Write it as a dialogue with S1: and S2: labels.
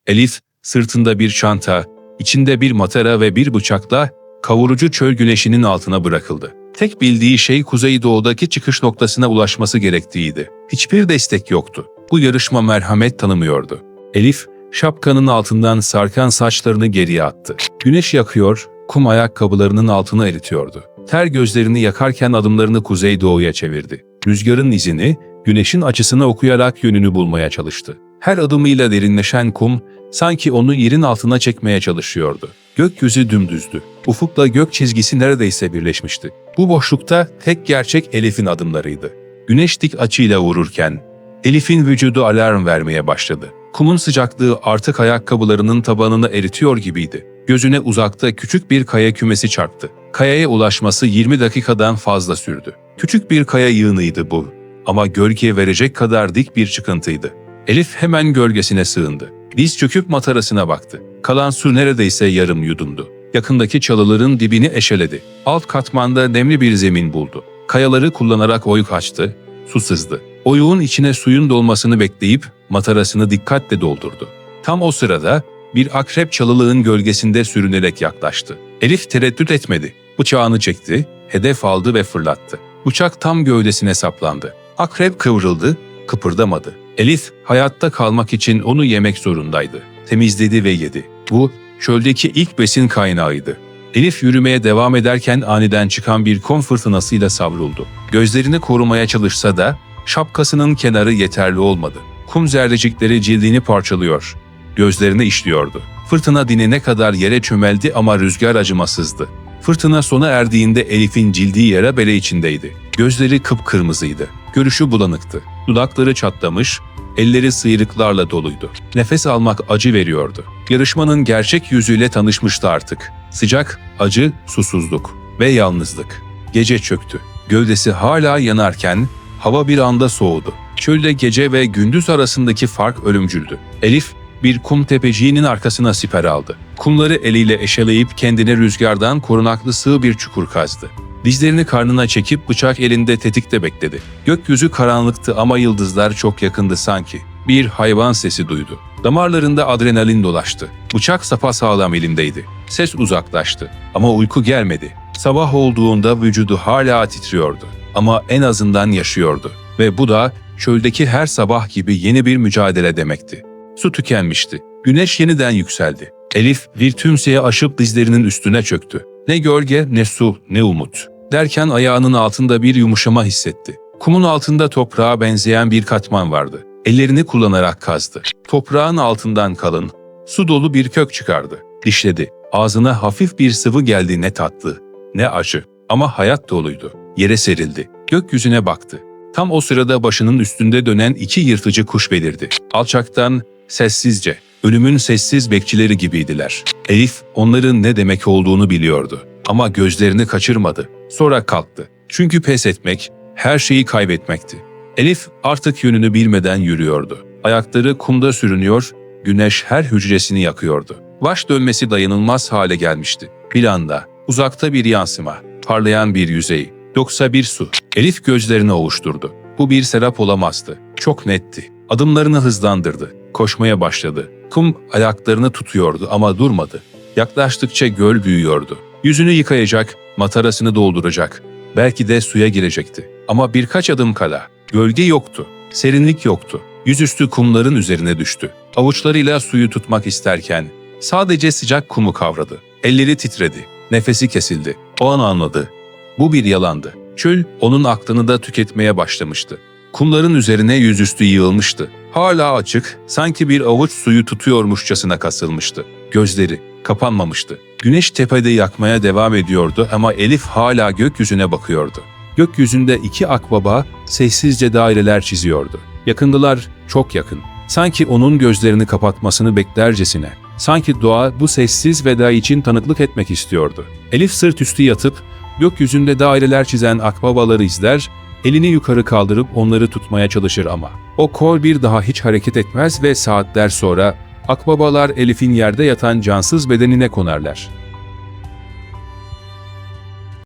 S1: Elif, sırtında bir çanta, içinde bir matara ve bir bıçakla kavurucu çöl güneşinin altına bırakıldı. Tek bildiği şey kuzeydoğudaki çıkış noktasına ulaşması gerektiğiydi. Hiçbir destek yoktu. Bu yarışma merhamet tanımıyordu. Elif, şapkanın altından sarkan saçlarını geriye attı. Güneş yakıyor, kum ayakkabılarının altını eritiyordu. Ter gözlerini yakarken adımlarını kuzeydoğuya çevirdi. Rüzgarın izini, güneşin açısını okuyarak yönünü bulmaya çalıştı. Her adımıyla derinleşen kum, sanki onu yerin altına çekmeye çalışıyordu. Gökyüzü dümdüzdü. Ufukla gök çizgisi neredeyse birleşmişti. Bu boşlukta tek gerçek Elif'in adımlarıydı. Güneş dik açıyla vururken, Elif'in vücudu alarm vermeye başladı. Kumun sıcaklığı artık ayakkabılarının tabanını eritiyor gibiydi. Gözüne uzakta küçük bir kaya kümesi çarptı. Kayaya ulaşması 20 dakikadan fazla sürdü. Küçük bir kaya yığınıydı bu. Ama gölge verecek kadar dik bir çıkıntıydı. Elif hemen gölgesine sığındı. Diz çöküp matarasına baktı. Kalan su neredeyse yarım yudumdu. Yakındaki çalıların dibini eşeledi. Alt katmanda nemli bir zemin buldu. Kayaları kullanarak oyuk açtı. Su sızdı. Oyuğun içine suyun dolmasını bekleyip matarasını dikkatle doldurdu. Tam o sırada bir akrep çalılığın gölgesinde sürünerek yaklaştı. Elif tereddüt etmedi. Bıçağını çekti, hedef aldı ve fırlattı. Bıçak tam gövdesine saplandı. Akrep kıvrıldı, kıpırdamadı. Elif hayatta kalmak için onu yemek zorundaydı. Temizledi ve yedi. Bu çöldeki ilk besin kaynağıydı. Elif yürümeye devam ederken aniden çıkan bir kum fırtınasıyla savruldu. Gözlerini korumaya çalışsa da şapkasının kenarı yeterli olmadı. Kum zerrecikleri cildini parçalıyor, gözlerini işliyordu. Fırtına dinene kadar yere çömeldi ama rüzgar acımasızdı. Fırtına sona erdiğinde Elif'in cildi yara bere içindeydi. Gözleri kıpkırmızıydı. Görüşü bulanıktı. Dudakları çatlamış, elleri sıyrıklarla doluydu. Nefes almak acı veriyordu. Yarışmanın gerçek yüzüyle tanışmıştı artık. Sıcak, acı, susuzluk ve yalnızlık. Gece çöktü. Gövdesi hala yanarken hava bir anda soğudu. Çölde gece ve gündüz arasındaki fark ölümcüldü. Elif bir kum tepeciğinin arkasına siper aldı. Kumları eliyle eşeleyip kendine rüzgardan korunaklı sığ bir çukur kazdı. Dizlerini karnına çekip bıçak elinde tetikte bekledi. Gökyüzü karanlıktı ama yıldızlar çok yakındı sanki. Bir hayvan sesi duydu. Damarlarında adrenalin dolaştı. Bıçak sapasağlam elindeydi. Ses uzaklaştı ama uyku gelmedi. Sabah olduğunda vücudu hala titriyordu ama en azından yaşıyordu. Ve bu da çöldeki her sabah gibi yeni bir mücadele demekti. Su tükenmişti. Güneş yeniden yükseldi. Elif bir tümseye aşıp dizlerinin üstüne çöktü. Ne gölge, ne su, ne umut. Derken ayağının altında bir yumuşama hissetti. Kumun altında toprağa benzeyen bir katman vardı. Ellerini kullanarak kazdı. Toprağın altından kalın, su dolu bir kök çıkardı. Dişledi. Ağzına hafif bir sıvı geldi, ne tatlı, ne acı. Ama hayat doluydu. Yere serildi. Gökyüzüne baktı. Tam o sırada başının üstünde dönen iki yırtıcı kuş belirdi. Alçaktan, sessizce, ölümün sessiz bekçileri gibiydiler. Elif onların ne demek olduğunu biliyordu. Ama gözlerini kaçırmadı. Sonra kalktı. Çünkü pes etmek, her şeyi kaybetmekti. Elif artık yönünü bilmeden yürüyordu. Ayakları kumda sürünüyor, güneş her hücresini yakıyordu. Baş dönmesi dayanılmaz hale gelmişti. Bir anda, uzakta bir yansıma, parlayan bir yüzey, yoksa bir su. Elif gözlerini ovuşturdu. Bu bir serap olamazdı. Çok netti. Adımlarını hızlandırdı. Koşmaya başladı. Kum ayaklarını tutuyordu ama durmadı. Yaklaştıkça göl büyüyordu. Yüzünü yıkayacak, matarasını dolduracak. Belki de suya girecekti. Ama birkaç adım kala. Gölge yoktu. Serinlik yoktu. Yüzüstü kumların üzerine düştü. Avuçlarıyla suyu tutmak isterken sadece sıcak kumu kavradı. Elleri titredi. Nefesi kesildi. O an anladı. Bu bir yalandı. Çöl onun aklını da tüketmeye başlamıştı. Kumların üzerine yüzüstü yığılmıştı. Hala açık, sanki bir avuç suyu tutuyormuşçasına kasılmıştı. Gözleri kapanmamıştı. Güneş tepede yakmaya devam ediyordu ama Elif hala gökyüzüne bakıyordu. Gökyüzünde iki akbaba sessizce daireler çiziyordu. Yakındılar, çok yakın. Sanki onun gözlerini kapatmasını beklercesine. Sanki doğa bu sessiz veda için tanıklık etmek istiyordu. Elif sırt üstü yatıp gökyüzünde daireler çizen akbabaları izler, elini yukarı kaldırıp onları tutmaya çalışır ama o kol bir daha hiç hareket etmez ve saatler sonra akbabalar Elif'in yerde yatan cansız bedenine konarlar.